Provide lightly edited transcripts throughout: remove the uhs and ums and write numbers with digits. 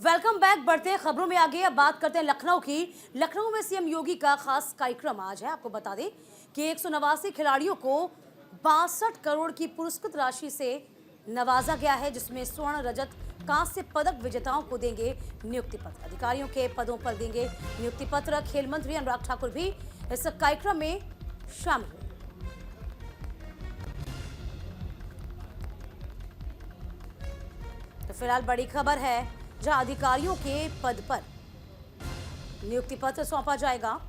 Welcome back. बढ़ते हैं खबरों में आगे। अब बात करते हैं लखनऊ की। लखनऊ में सीएम योगी का खास कार्यक्रम आज है। आपको बता दें कि 189 खिलाड़ियों को 62 करोड़ की पुरस्कृत राशि से नवाजा गया है, जिसमें स्वर्ण, रजत, कांस्य पदक विजेताओं को देंगे नियुक्ति पत्र। अधिकारियों के पदों पर देंगे नियुक्ति पत्र। खेल मंत्री अनुराग ठाकुर भी इस कार्यक्रम में शामिल हुए। तो फिलहाल बड़ी खबर है, जहां अधिकारियों के पद पर नियुक्ति पत्र सौंपा जाएगा।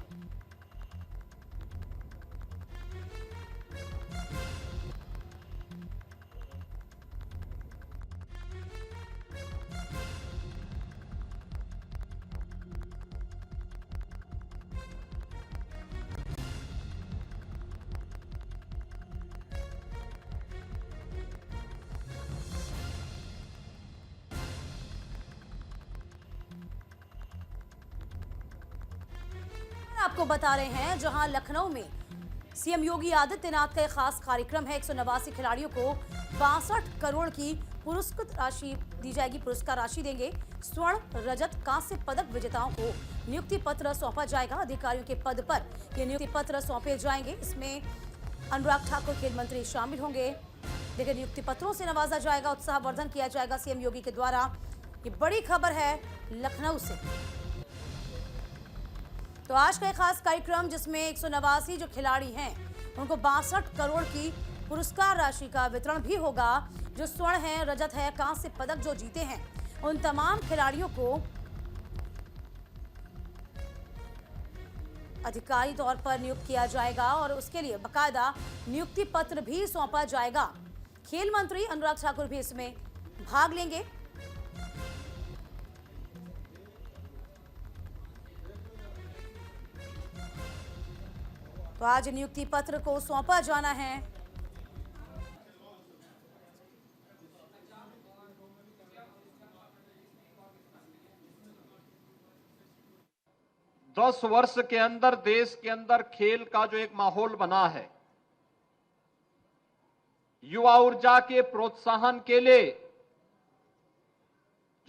आपको बता रहे हैं, जहां लखनऊ में सीएम योगी आदित्यनाथ का खास कार्यक्रम है। 189 खिलाड़ियों को 62 करोड़ की पुरस्कृत राशि दी जाएगी, पुरस्कार राशि देंगे। स्वर्ण, रजत, कांस्य पदक विजेताओं को नियुक्ति पत्र सौंपा जाएगा। अधिकारियों के पद पर ये नियुक्ति पत्र सौंपे जाएंगे। इसमें अनुराग ठाकुर खेल मंत्री शामिल होंगे। देखिए, नियुक्ति पत्रों से नवाजा जाएगा, उत्साहवर्धन किया जाएगा सीएम योगी के द्वारा। ये बड़ी खबर है लखनऊ से। तो आज का एक खास कार्यक्रम, जिसमें 189 जो खिलाड़ी हैं उनको 62 करोड़ की पुरस्कार राशि का वितरण भी होगा। जो स्वर्ण है, रजत है, कांस्य पदक जो जीते हैं, उन तमाम खिलाड़ियों को अधिकारी तौर पर नियुक्त किया जाएगा और उसके लिए बकायदा नियुक्ति पत्र भी सौंपा जाएगा। खेल मंत्री अनुराग ठाकुर भी इसमें भाग लेंगे। तो आज नियुक्ति पत्र को सौंपा जाना है। दस वर्ष के अंदर देश के अंदर खेल का जो एक माहौल बना है, युवा ऊर्जा के प्रोत्साहन के लिए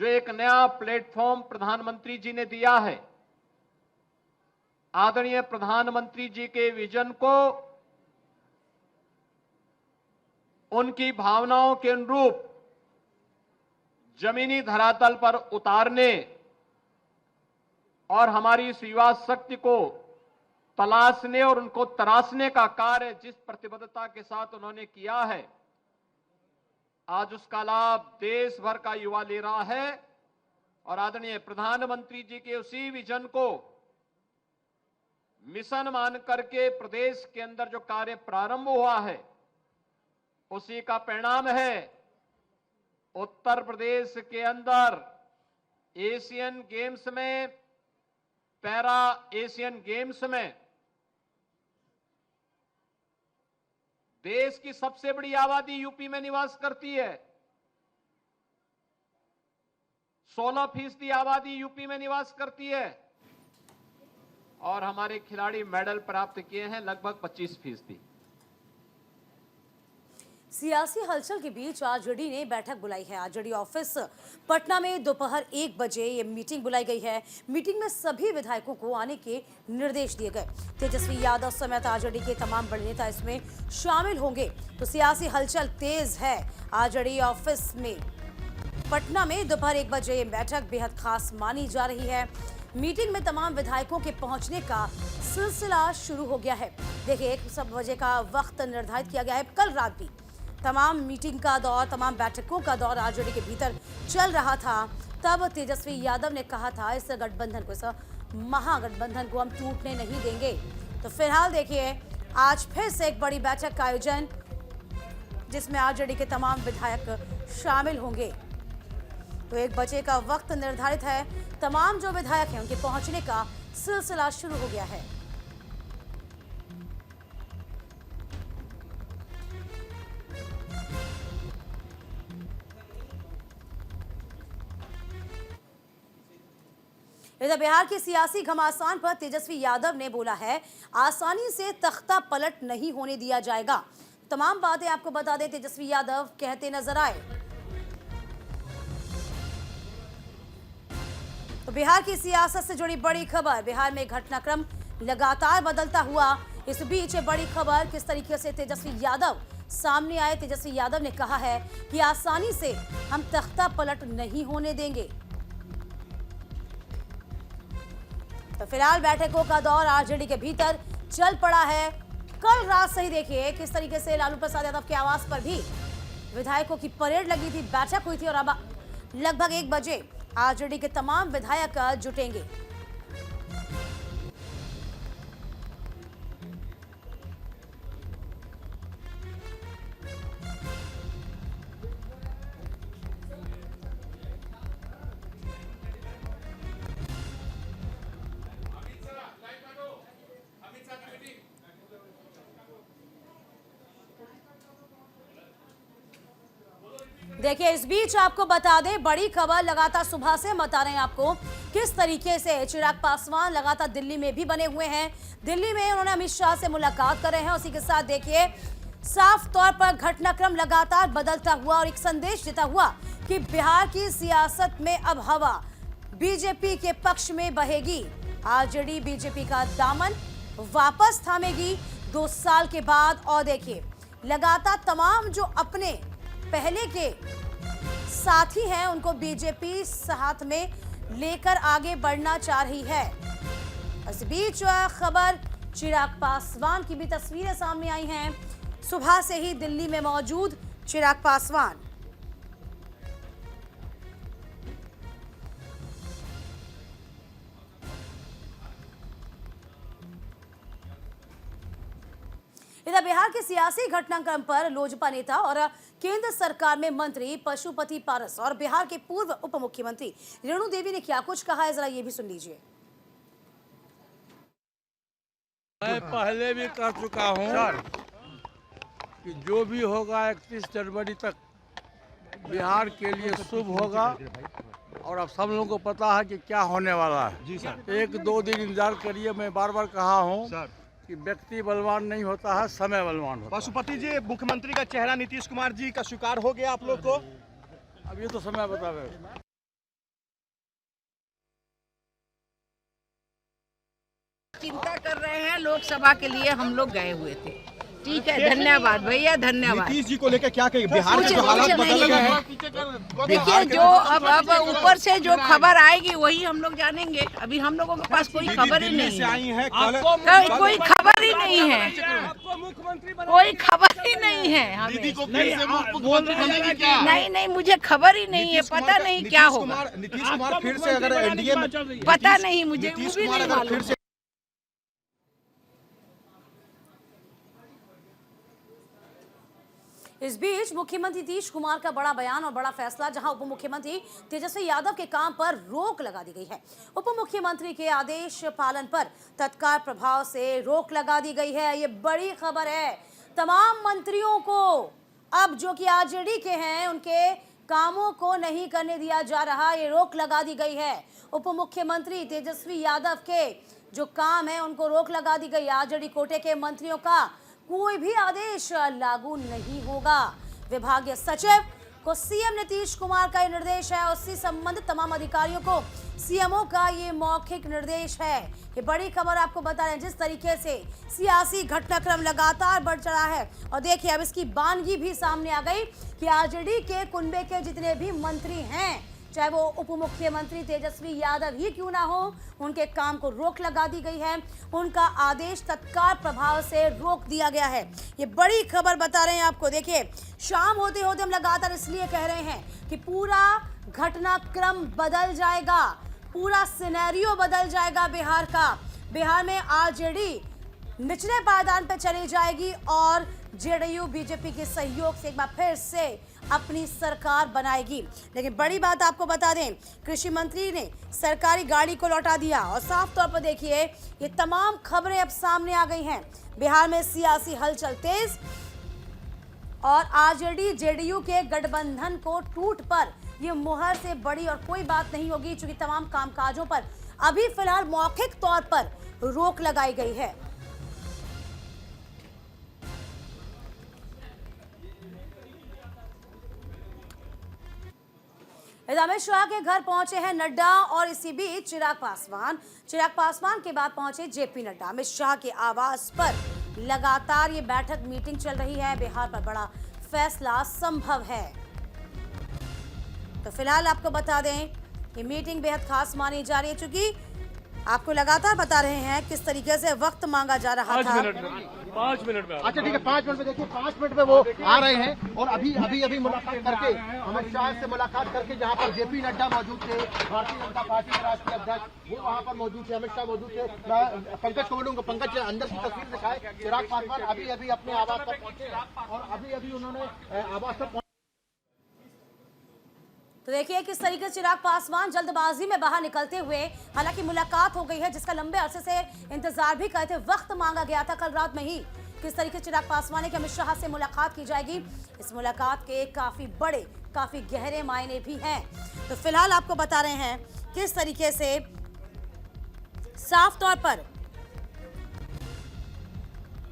जो एक नया प्लेटफॉर्म प्रधानमंत्री जी ने दिया है, आदरणीय प्रधानमंत्री जी के विजन को उनकी भावनाओं के अनुरूप जमीनी धरातल पर उतारने और हमारी इस युवा शक्ति को तलाशने और उनको तराशने का कार्य जिस प्रतिबद्धता के साथ उन्होंने किया है, आज उसका लाभ देश भर का युवा ले रहा है। और आदरणीय प्रधानमंत्री जी के उसी विजन को मिशन मान करके प्रदेश के अंदर जो कार्य प्रारंभ हुआ है, उसी का परिणाम है उत्तर प्रदेश के अंदर एशियन गेम्स में, पैरा एशियन गेम्स में देश की सबसे बड़ी आबादी यूपी में निवास करती है। 16% आबादी यूपी में निवास करती है और हमारे खिलाड़ी मेडल प्राप्त किए हैं लगभग 25%। सियासी हलचल के बीच आरजेडी ने बैठक बुलाई है। आरजेडी ऑफिस पटना में दोपहर 1 बजे ये मीटिंग बुलाई गई है। मीटिंग में सभी विधायकों को आने के निर्देश दिए गए। तेजस्वी यादव समेत आरजेडी के तमाम बड़े नेता इसमें शामिल होंगे। तो सियासी हलचल तेज है। आरजेडी ऑफिस में पटना में दोपहर 1 बजे ये बैठक बेहद खास मानी जा रही है। मीटिंग में तमाम विधायकों के पहुंचने का सिलसिला शुरू हो गया है। देखिए, 1 बजे का वक्त निर्धारित किया गया है। कल रात भी तमाम मीटिंग का दौर, तमाम बैठकों का दौर आरजेडी के भीतर चल रहा था। तब तेजस्वी यादव ने कहा था, इस गठबंधन को, इस महागठबंधन को हम टूटने नहीं देंगे। तो फिलहाल देखिए, आज फिर से एक बड़ी बैठक का आयोजन, जिसमें आरजेडी के तमाम विधायक शामिल होंगे। तो 1 बजे का वक्त निर्धारित है। तमाम जो विधायक हैं उनके पहुंचने का सिलसिला शुरू हो गया है। इधर बिहार के सियासी घमासान पर तेजस्वी यादव ने बोला है, आसानी से तख्ता पलट नहीं होने दिया जाएगा। तमाम बातें आपको बता दें, तेजस्वी यादव कहते नजर आए। तो बिहार की सियासत से जुड़ी बड़ी खबर, बिहार में घटनाक्रम लगातार बदलता हुआ। इस बीच ये बड़ी खबर किस तरीके से तेजस्वी यादव सामने आए। तेजस्वी यादव ने कहा है कि आसानी से हम तख्ता पलट नहीं होने देंगे। तो फिलहाल बैठकों का दौर आरजेडी के भीतर चल पड़ा है। कल रात से ही देखिए किस तरीके से लालू प्रसाद यादव के आवास पर भी विधायकों की परेड लगी थी, बैठक हुई थी और अब लगभग 1 बजे आरजेडी के तमाम विधायक जुटेंगे। देखिए इस बीच आपको बता दें बड़ी खबर लगातार सुबह से बता रहे हैं आपको किस तरीके से चिराग पासवान लगातार दिल्ली में भी बने हुए हैं। दिल्ली में उन्होंने अमित शाह से मुलाकात कर रहे हैं। उसी के साथ देखिए साफ तौर पर घटनाक्रम लगातार बदलता हुआ और एक संदेश देता हुआ कि बिहार की सियासत में अब हवा बीजेपी के पक्ष में बहेगी। आरजेडी बीजेपी का दामन वापस थामेगी 2 साल के बाद। और देखिए लगातार तमाम जो अपने पहले के साथी हैं उनको बीजेपी साथ में लेकर आगे बढ़ना चाह रही है। इस बीच खबर चिराग पासवान की भी तस्वीरें सामने आई हैं। सुबह से ही दिल्ली में मौजूद चिराग पासवान। इधर बिहार के सियासी घटनाक्रम पर लोजपा नेता और केंद्र सरकार में मंत्री पशुपति पारस और बिहार के पूर्व उप मुख्यमंत्री रेणु देवी ने क्या कुछ कहा है, जरा ये भी सुन लीजिए। मैं पहले भी कह चुका हूँ कि जो भी होगा 31 जनवरी तक बिहार के लिए शुभ होगा और अब सब लोगों को पता है कि क्या होने वाला है। जी सर। 1-2 दिन इंतजार करिए। मैं बार बार कहा हूँ कि व्यक्ति बलवान नहीं होता है, समय बलवान होता है। पशुपति जी, मुख्यमंत्री का चेहरा नीतीश कुमार जी का स्वीकार हो गया आप लोग को? अब ये तो समय बतावे। चिंता कर रहे हैं, लोकसभा के लिए हम लोग गए हुए थे। ठीक है, धन्यवाद भैया, धन्यवाद। नीतीश जी को लेकर क्या कहेंगे? बिहार के जो हालात बदल गए हैं। देखिए जो अब ऊपर से जो खबर आएगी वही हम लोग जानेंगे। अभी हम लोगों के पास कोई खबर ही नहीं है। कोई खबर ही नहीं है, कोई खबर ही नहीं है हमें। नहीं, मुझे खबर ही नहीं है, पता नहीं क्या होगा। नीतीश कुमार फिर से अगर एनडीए में, पता नहीं मुझे, नीतीश कुमार अगर फिर से इस बीच मुख्यमंत्री नीतीश कुमार का बड़ा बयान और बड़ा फैसला, जहां उप मुख्यमंत्री तेजस्वी यादव के काम पर रोक लगा दी गई है। उप मुख्यमंत्री के आदेश पालन पर तत्काल प्रभाव से रोक लगा दी गई है। ये बड़ी खबर है। तमाम मंत्रियों को अब जो कि आरजेडी के हैं उनके कामों को नहीं करने दिया जा रहा, ये रोक लगा दी गई है। उप मुख्यमंत्री तेजस्वी यादव के जो काम है उनको रोक लगा दी गई। आरजेडी कोटे के मंत्रियों का कोई भी आदेश लागू नहीं होगा। विभागीय सचिव को सीएम नीतीश कुमार का ये निर्देश है। उससे संबंधित तमाम अधिकारियों को सीएमओ का ये मौखिक निर्देश है। ये बड़ी खबर आपको बता रहे हैं। जिस तरीके से सियासी घटनाक्रम लगातार बढ़ चला है और देखिए अब इसकी बानगी भी सामने आ गई कि आरजेडी के कुनबे के जितने भी मंत्री हैं, चाहे वो उप मुख्यमंत्री तेजस्वी यादव ही क्यों ना हो, उनके काम को रोक लगा दी गई है। उनका आदेश तत्काल प्रभाव से रोक दिया गया है। ये बड़ी खबर बता रहे हैं आपको। देखिए शाम होते होते हम लगातार इसलिए कह रहे हैं कि पूरा घटनाक्रम बदल जाएगा, पूरा सिनेरियो बदल जाएगा बिहार का। बिहार में आरजेडी निचले पायदान पर चली जाएगी और जेडीयू बीजेपी के सहयोग से एक बार फिर से अपनी सरकार बनाएगी। लेकिन बड़ी बात आपको बता दें, कृषि मंत्री ने सरकारी गाड़ी को लौटा दिया और साफ तौर पर देखिए ये तमाम खबरें अब सामने आ गई हैं। बिहार में सियासी हलचल तेज और आरजेडी जेडीयू के गठबंधन को टूट पर ये मुहर से बड़ी और कोई बात नहीं होगी, चूंकि तमाम कामकाजों पर अभी फिलहाल मौखिक तौर पर रोक लगाई गई है। अमित शाह के घर पहुंचे हैं नड्डा और इसी बीच चिराग पासवान के बाद पहुंचे जेपी नड्डा। अमित शाह के आवास पर लगातार ये बैठक मीटिंग चल रही है। बिहार पर बड़ा फैसला संभव है। तो फिलहाल आपको बता दें कि मीटिंग बेहद खास मानी जा रही है, क्योंकि आपको लगातार बता रहे हैं किस तरीके से वक्त मांगा जा रहा था। 5 मिनट में अच्छा ठीक है, 5 मिनट में देखिए, 5 मिनट में वो आ रहे हैं और अभी मुलाकात करके अमित शाह से मुलाकात करके जहां पर जेपी नड्डा मौजूद थे, भारतीय जनता पार्टी के राष्ट्रीय अध्यक्ष, वो वहां पर मौजूद थे, अमित शाह मौजूद थे। पंकज को बोलूंगा, पंकज अंदर की तस्वीर दिखाए। चिराग पासवान अभी अपने आवास पर पहुंचे और अभी उन्होंने आवास पर। तो देखिए किस तरीके से चिराग पासवान जल्दबाजी में बाहर निकलते हुए, हालांकि मुलाकात हो गई है जिसका लंबे अरसे से इंतजार भी करे थे, वक्त मांगा गया था कल रात में ही। किस तरीके से चिराग पासवान ने कि अमित शाह से मुलाकात की जाएगी। इस मुलाकात के काफी बड़े, काफी गहरे मायने भी हैं। तो फिलहाल आपको बता रहे हैं किस तरीके से साफ तौर पर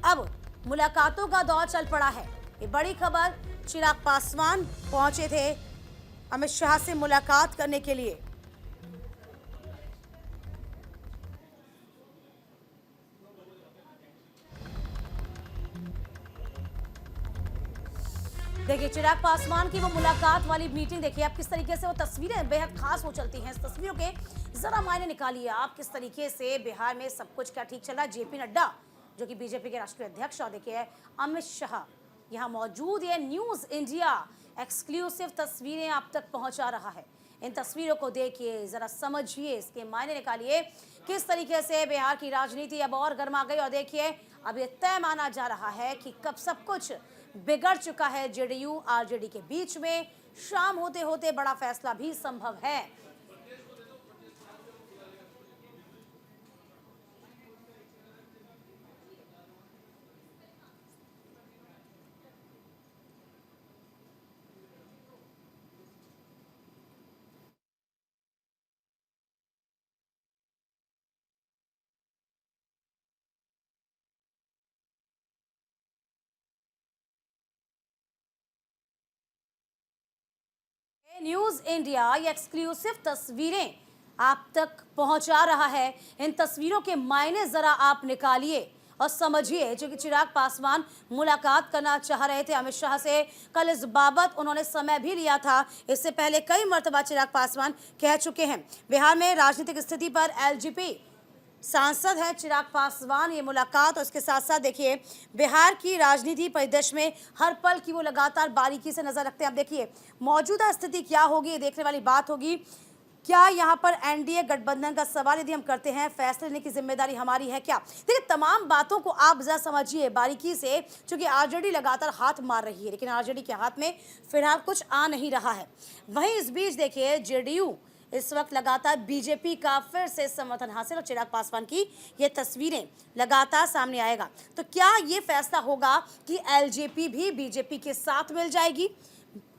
अब मुलाकातों का दौर चल पड़ा है। ये बड़ी खबर, चिराग पासवान पहुंचे थे अमित शाह से मुलाकात करने के लिए। देखिए चिराग पासवान की वो मुलाकात वाली मीटिंग देखिए आप, किस तरीके से वो तस्वीरें बेहद खास हो चलती हैं। इस तस्वीरों के जरा मायने निकालिए आप, किस तरीके से बिहार में सब कुछ क्या ठीक चल रहा है। जेपी नड्डा जो कि बीजेपी के राष्ट्रीय अध्यक्ष, और देखिए अमित शाह यहाँ मौजूद है। न्यूज इंडिया एक्सक्लूसिव तस्वीरें आप तक पहुंचा रहा है। इन तस्वीरों को देखिए, जरा समझिए, इसके मायने निकालिए किस तरीके से बिहार की राजनीति अब और गर्मा गई। और देखिए अब ये तय माना जा रहा है कि कब सब कुछ बिगड़ चुका है जेडीयू आरजेडी के बीच में। शाम होते होते बड़ा फैसला भी संभव है। न्यूज इंडिया ये एक्सक्लूसिव तस्वीरें आप तक पहुंचा रहा है। इन तस्वीरों के मायने जरा आप निकालिए और समझिए। जो कि चिराग पासवान मुलाकात करना चाह रहे थे अमित शाह से, कल इस बाबत उन्होंने समय भी लिया था। इससे पहले कई मर्तबा चिराग पासवान कह चुके हैं। बिहार में राजनीतिक स्थिति पर एलजेपी सांसद हैं चिराग पासवान। ये मुलाकात और इसके साथ साथ देखिए बिहार की राजनीति परिदृश्य में हर पल की वो लगातार बारीकी से नजर रखते हैं। अब देखिए मौजूदा स्थिति क्या होगी, ये देखने वाली बात होगी। क्या यहाँ पर एनडीए गठबंधन का सवाल यदि हम करते हैं, फैसले लेने की जिम्मेदारी हमारी है क्या? देखिए तमाम बातों को आप जरा समझिए बारीकी से, क्योंकि आरजेडी लगातार हाथ मार रही है, लेकिन आरजेडी के हाथ में फिलहाल कुछ आ नहीं रहा है। वहीं इस बीच देखिए जेडीयू इस वक्त लगातार बीजेपी का फिर से समर्थन हासिल, और चिराग पासवान की ये तस्वीरें लगातार सामने आएगा। तो क्या ये फैसला होगा कि एलजेपी भी बीजेपी के साथ मिल जाएगी?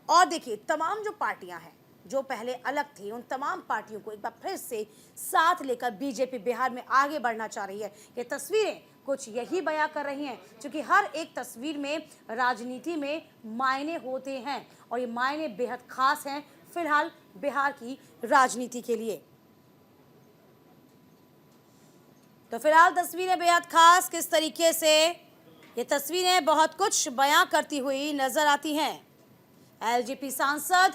और देखिए तमाम जो पार्टियां हैं जो पहले अलग थी, उन तमाम पार्टियों को एक बार फिर से साथ लेकर बीजेपी बिहार में आगे बढ़ना चाह रही है। ये तस्वीरें कुछ यही बयां कर रही हैं, क्योंकि हर एक तस्वीर में राजनीति में मायने होते हैं और ये मायने बेहद खास हैं फिलहाल बिहार की राजनीति के लिए। तो फिलहाल तस्वीरें बेहद खास, किस तरीके से ये तस्वीरें बहुत कुछ बयां करती हुई नजर आती हैं। एलजेपी सांसद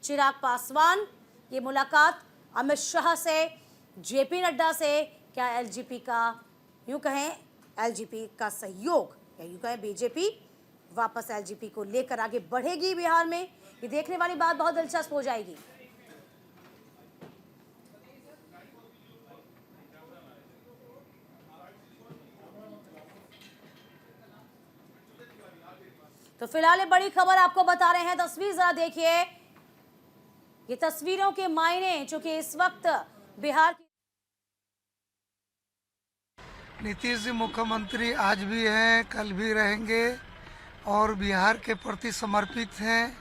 चिराग पासवान, ये मुलाकात अमित शाह से, जेपी नड्डा से, क्या एलजेपी का यूं कहें एलजेपी का सहयोग, या यूं कहें बीजेपी वापस एलजेपी को लेकर आगे बढ़ेगी बिहार में? ये देखने वाली बात बहुत दिलचस्प हो जाएगी। तो फिलहाल ये बड़ी खबर आपको बता रहे हैं। तस्वीर जरा देखिए, ये तस्वीरों के मायने जो कि इस वक्त बिहार की। नीतीश जी मुख्यमंत्री आज भी हैं, कल भी रहेंगे और बिहार के प्रति समर्पित हैं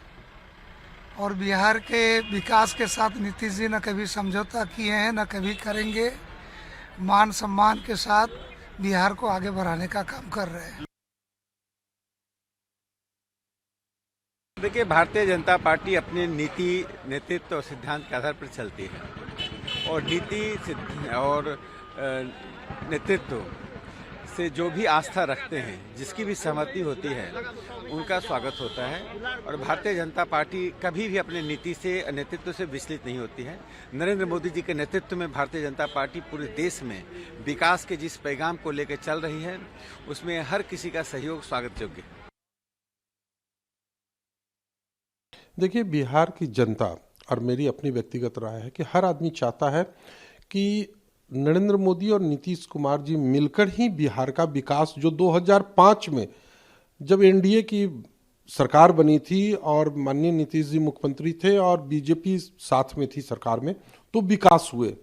और बिहार के विकास के साथ नीतीश जी न कभी समझौता किए हैं न कभी करेंगे। मान सम्मान के साथ बिहार को आगे बढ़ाने का काम कर रहे हैं। देखिए, भारतीय जनता पार्टी अपने नीति, नेतृत्व और सिद्धांत के आधार पर चलती है और नीति और नेतृत्व से जो भी आस्था रखते हैं, जिसकी भी सहमति होती है, उनका स्वागत होता है। और भारतीय जनता पार्टी कभी भी अपने नीति से, नेतृत्व से विचलित नहीं होती है। नरेंद्र मोदी जी के नेतृत्व में भारतीय जनता पार्टी पूरे देश में विकास के जिस पैगाम को लेकर चल रही है, उसमें हर किसी का सहयोग स्वागत योग्य है। देखिए, बिहार की जनता और मेरी अपनी व्यक्तिगत राय है कि हर आदमी चाहता है कि नरेंद्र मोदी और नीतीश कुमार जी मिलकर ही बिहार का विकास, जो 2005 में जब एनडीए की सरकार बनी थी और माननीय नीतीश जी मुख्यमंत्री थे और बीजेपी साथ में थी सरकार में, तो विकास हुए।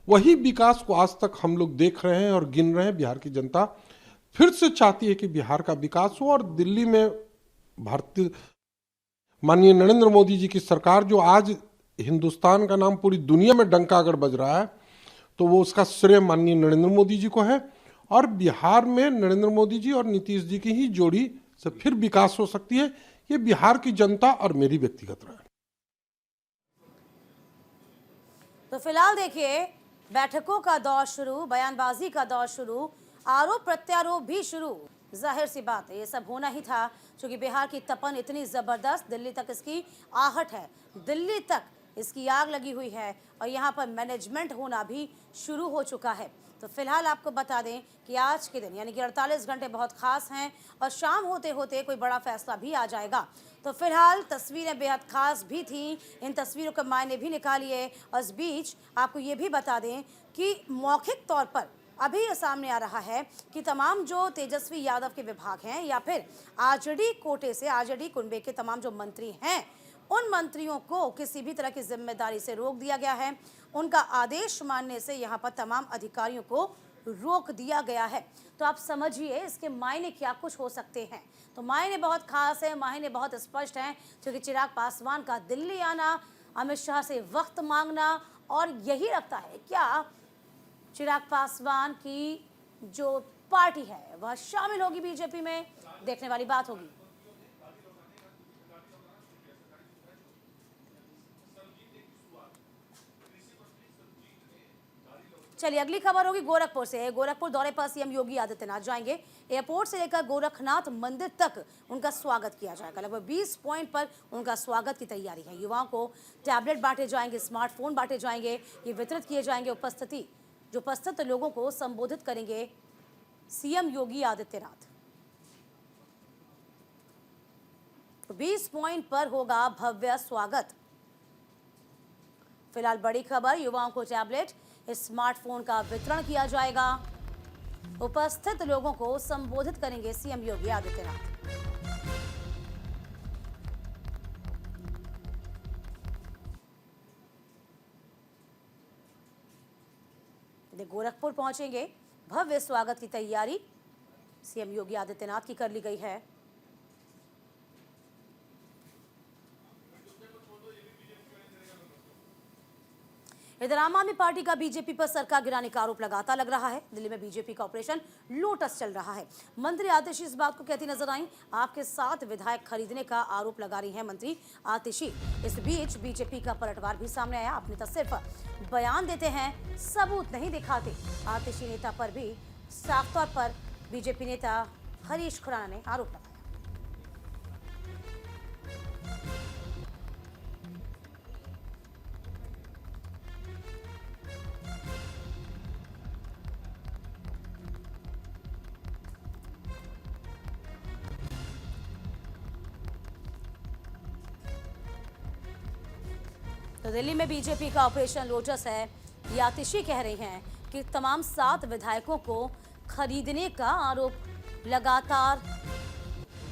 वही विकास को आज तक हम लोग देख रहे हैं और गिन रहे हैं। बिहार की जनता फिर से चाहती है कि बिहार का विकास हो और दिल्ली में भारतीय माननीय नरेंद्र मोदी जी की सरकार, जो आज हिंदुस्तान का नाम पूरी दुनिया में डंका अगर बज रहा है, तो वो उसका श्रेय माननीय नरेंद्र मोदी जी को है। और बिहार में नरेंद्र मोदी जी और नीतीश जी की ही जोड़ी से फिर विकास हो सकती है। ये बिहार की जनता और मेरी व्यक्तिगत राय। तो फिलहाल देखिए, बैठकों का दौर शुरू, बयानबाजी का दौर शुरू, आरोप प्रत्यारोप भी शुरू। जाहिर सी बात है, ये सब होना ही था, क्योंकि बिहार की तपन इतनी ज़बरदस्त, दिल्ली तक इसकी आहट है, दिल्ली तक इसकी आग लगी हुई है और यहाँ पर मैनेजमेंट होना भी शुरू हो चुका है। तो फिलहाल आपको बता दें कि आज के दिन यानी कि 48 घंटे बहुत खास हैं और शाम होते होते कोई बड़ा फैसला भी आ जाएगा। तो फिलहाल तस्वीरें बेहद खास भी थीं, इन तस्वीरों के मायने भी निकालिए। और इस बीच आपको ये भी बता दें कि मौखिक तौर पर अभी ये सामने आ रहा है कि तमाम जो तेजस्वी यादव के विभाग हैं या फिर आरजेडी कोटे से, आरजेडी कुनबे के तमाम जो मंत्री हैं, उन मंत्रियों को किसी भी तरह की जिम्मेदारी से रोक दिया गया है। उनका आदेश मानने से यहाँ पर तमाम अधिकारियों को रोक दिया गया है। तो आप समझिए इसके मायने क्या कुछ हो सकते हैं। तो मायने बहुत खास है, मायने बहुत स्पष्ट हैं, क्योंकि चिराग पासवान का दिल्ली आना, अमित शाह से वक्त मांगना, और यही लगता है क्या चिराग पासवान की जो पार्टी है वह शामिल होगी बीजेपी में, देखने वाली बात होगी। चलिए अगली खबर होगी गोरखपुर से। गोरखपुर दौरे पर सीएम योगी आदित्यनाथ जाएंगे। एयरपोर्ट से लेकर गोरखनाथ मंदिर तक उनका स्वागत किया जाएगा। लगभग 20 पॉइंट पर उनका स्वागत की तैयारी है। युवाओं को टैबलेट बांटे जाएंगे, स्मार्टफोन बांटे जाएंगे, ये वितरित किए जाएंगे। उपस्थित लोगों को संबोधित करेंगे सीएम योगी आदित्यनाथ। तो 20 पॉइंट पर होगा भव्य स्वागत। फिलहाल बड़ी खबर, युवाओं को टैबलेट, स्मार्टफोन का वितरण किया जाएगा। उपस्थित लोगों को संबोधित करेंगे सीएम योगी आदित्यनाथ। गोरखपुर पहुंचेंगे, भव्य स्वागत की तैयारी सीएम योगी आदित्यनाथ की कर ली गई है। इधर आम आदमी पार्टी का बीजेपी पर सरकार गिराने का आरोप लगाता लग रहा है। दिल्ली में बीजेपी का ऑपरेशन लोटस चल रहा है। मंत्री आतिशी इस बात को कहती नजर आई। आपके 7 विधायक खरीदने का आरोप लगा रही है मंत्री आतिशी। इस बीच बीजेपी का पलटवार भी सामने आया। अपने तो सिर्फ बयान देते हैं, सबूत नहीं दिखाते। आतिशी नेता पर भी साफ तौर पर बीजेपी नेता हरीश खुराना ने आरोप लगाया। तो दिल्ली में बीजेपी का ऑपरेशन लोटस है। ये आतिशी कह रही हैं कि तमाम 7 विधायकों को खरीदने का आरोप लगातार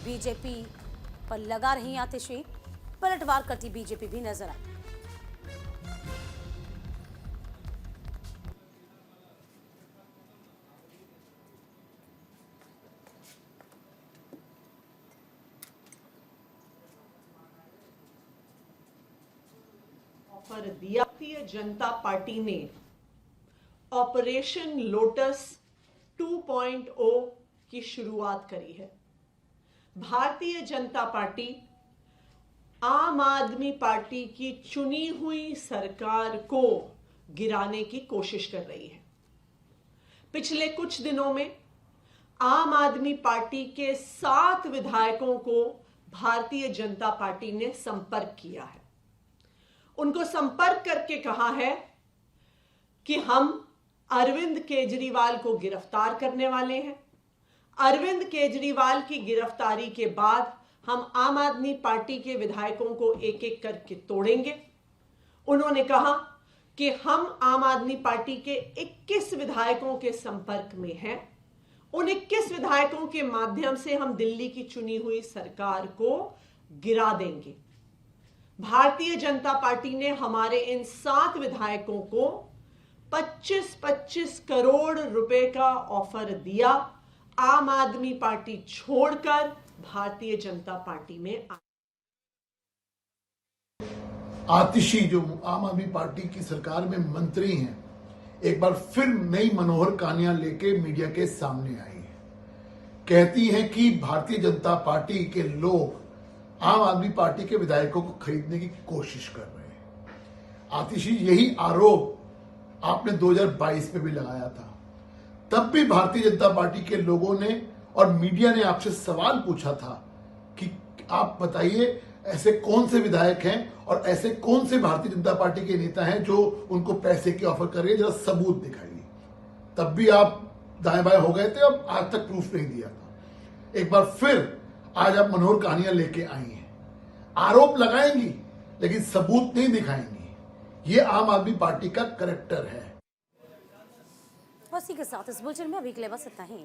बीजेपी पर लगा रही आतिशी। पलटवार करती बीजेपी भी नजर आई। भारतीय जनता पार्टी ने ऑपरेशन लोटस 2.0 की शुरुआत करी है। भारतीय जनता पार्टी आम आदमी पार्टी की चुनी हुई सरकार को गिराने की कोशिश कर रही है। पिछले कुछ दिनों में आम आदमी पार्टी के 7 विधायकों को भारतीय जनता पार्टी ने संपर्क किया है। उनको संपर्क करके कहा है कि हम अरविंद केजरीवाल को गिरफ्तार करने वाले हैं। अरविंद केजरीवाल की गिरफ्तारी के बाद हम आम आदमी पार्टी के विधायकों को एक एक करके तोड़ेंगे। उन्होंने कहा कि हम आम आदमी पार्टी के 21 विधायकों के संपर्क में हैं। उन 21 विधायकों के माध्यम से हम दिल्ली की चुनी हुई सरकार को गिरा देंगे। भारतीय जनता पार्टी ने हमारे इन 7 विधायकों को 25-25 करोड़ रुपए का ऑफर दिया। आम आदमी पार्टी छोड़कर भारतीय जनता पार्टी में आतिशी जो आम आदमी पार्टी की सरकार में मंत्री हैं, एक बार फिर नई मनोहर कहानियां लेके मीडिया के सामने आई है। कहती हैं कि भारतीय जनता पार्टी के लोग आम आदमी पार्टी के विधायकों को खरीदने की कोशिश कर रहे हैं। आतिशी यही आरोप आपने 2022 में भी लगाया था। तब भी भारतीय जनता पार्टी के लोगों ने और मीडिया ने आपसे सवाल पूछा था कि आप बताइए ऐसे कौन से विधायक हैं और ऐसे कौन से भारतीय जनता पार्टी के नेता हैं जो उनको पैसे की ऑफर कर रहे हैं, जरा सबूत दिखाइए। तब भी आप दाएं बाएं हो गए थे, अब आज तक प्रूफ नहीं दिया था। एक बार फिर आज आप मनोहर कहानियां लेके आई हैं, आरोप लगाएंगी लेकिन सबूत नहीं दिखाएंगी। ये आम आदमी पार्टी का करैक्टर है। इसी के साथ इस बुलेटिन में अभी के लिए बस इतना ही।